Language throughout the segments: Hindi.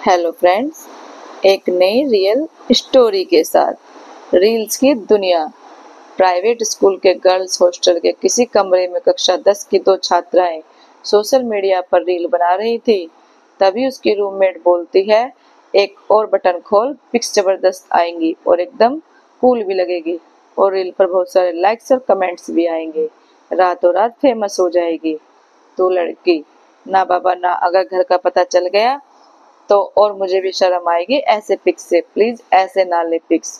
हेलो फ्रेंड्स, एक नई रियल स्टोरी के साथ रील्स की दुनिया। प्राइवेट स्कूल के गर्ल्स हॉस्टल के किसी कमरे में कक्षा 10 की दो छात्राएं सोशल मीडिया पर रील बना रही थी। तभी उसकी रूममेट बोलती है, एक और बटन खोल, पिक्स जबरदस्त आएंगी और एकदम कूल भी लगेगी और रील पर बहुत सारे लाइक्स और कमेंट्स भी आएंगे। रातों रात फेमस हो जाएगी। तो लड़की, ना बाबा ना, अगर घर का पता चल गया तो और मुझे भी शर्म आएगी ऐसे पिक्स से, प्लीज ऐसे ना ले पिक्स।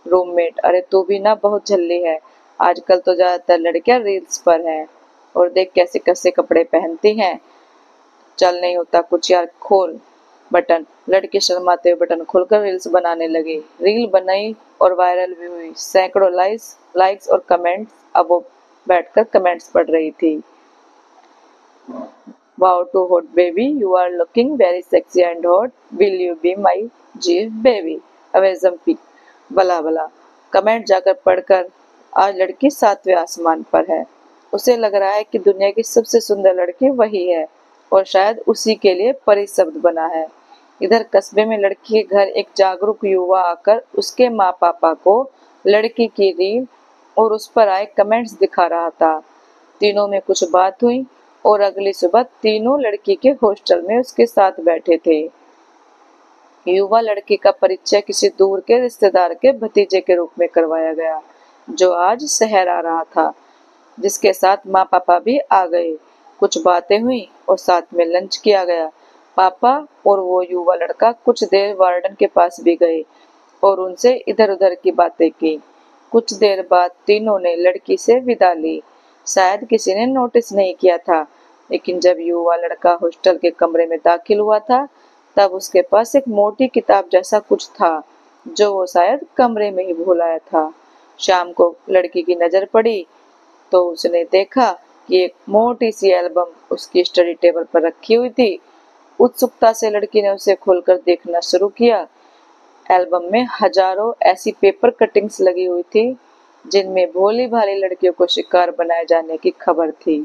रूममेट, अरे तू भी ना बहुत झल्ली है, आजकल तो ज्यादातर लड़कियां रील्स पर हैं और देख कैसे कैसे कपड़े पहनती हैं। चल नहीं होता कुछ यार, खोल बटन। लड़की शर्माते हुए बटन खोलकर रील्स बनाने लगी। रील बनाई और वायरल भी हुई, सैकड़ों लाइक्स और कमेंट्स। अब वो बैठकर कमेंट्स पढ़ रही थी। Wow, too hot baby, you are looking very sexy and hot. Will you be my GF baby? Awesome pic, भला भला। कमेंट जाकर पढ़कर आज लड़की 7वें आसमान पर है। उसे लग रहा है कि दुनिया की सबसे सुंदर लड़की वही है और शायद उसी के लिए परी शब्द बना है। इधर कस्बे में लड़की के घर एक जागरूक युवा आकर उसके माँ पापा को लड़की की रील और उस पर आए कमेंट्स दिखा रहा था। तीनों में कुछ बात हुई और अगली सुबह तीनों लड़की के हॉस्टल में उसके साथ बैठे थे। युवा लड़की का परिचय किसी दूर के रिश्तेदार के भतीजे के रूप में करवाया गया, जो आज शहर आ रहा था, जिसके साथ माँ पापा भी आ गए। कुछ बातें हुई और साथ में लंच किया गया। पापा और वो युवा लड़का कुछ देर वार्डन के पास भी गए और उनसे इधर उधर की बातें की। कुछ देर बाद तीनों ने लड़की से विदा ली। शायद किसी ने नोटिस नहीं किया था, लेकिन जब युवा लड़का हॉस्टल के कमरे में दाखिल हुआ था, तब उसके पास एक मोटी किताब जैसा कुछ था, जो वो शायद कमरे में ही भूल आया था। शाम को लड़की की नजर पड़ी तो उसने देखा कि एक मोटी सी एल्बम उसकी स्टडी टेबल पर रखी हुई थी। उत्सुकता से लड़की ने उसे खोलकर देखना शुरू किया। एल्बम में हजारों ऐसी पेपर कटिंग्स लगी हुई थी, जिनमें भोली भाली लड़कियों को शिकार बनाए जाने की खबर थी।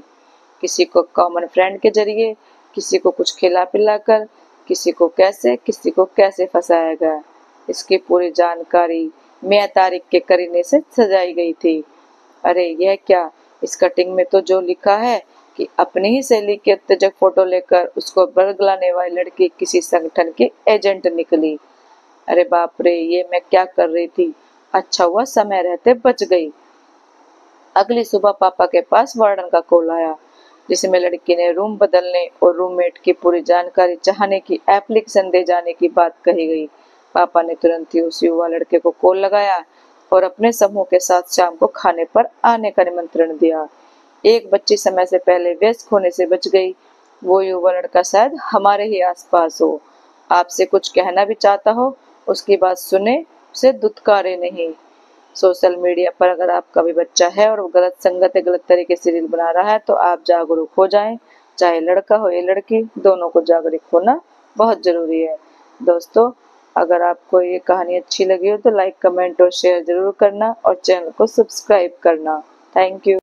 किसी को कॉमन फ्रेंड के जरिए, किसी को कुछ खिला पिलाकर, किसी को कैसे फंसाया गया, इसकी पूरी जानकारी मियां तारिक के करीने से सजाई गई थी। अरे यह क्या, इस कटिंग में तो जो लिखा है कि अपनी ही सहेली की उत्तेजक फोटो लेकर उसको बरगलाने वाली लड़की किसी संगठन की एजेंट निकली। अरे बाप रे, ये मैं क्या कर रही थी, अच्छा हुआ समय रहते बच गई। अगली सुबह पापा के पास वार्डन का कॉल आया, जिसमें लड़की ने रूम बदलने और रूममेट की पूरी जानकारी चाहने की एप्लीकेशन दे जाने की बात कही गई। पापा ने तुरंत ही उस युवा लड़के को कॉल लगाया और अपने समूह के साथ शाम को खाने पर आने का निमंत्रण दिया। एक बच्ची समय से पहले व्यस्त होने से बच गई। वो युवा लड़का शायद हमारे ही आसपास हो, आपसे कुछ कहना भी चाहता हो, उसकी बात सुने, उसे दुत्कारे नहीं। सोशल मीडिया पर अगर आपका भी बच्चा है और वो गलत संगत या गलत तरीके से रील बना रहा है, तो आप जागरूक हो जाएं। चाहे लड़का हो या लड़की, दोनों को जागरूक होना बहुत जरूरी है। दोस्तों, अगर आपको ये कहानी अच्छी लगी हो तो लाइक, कमेंट और शेयर जरूर करना और चैनल को सब्सक्राइब करना। Thank you.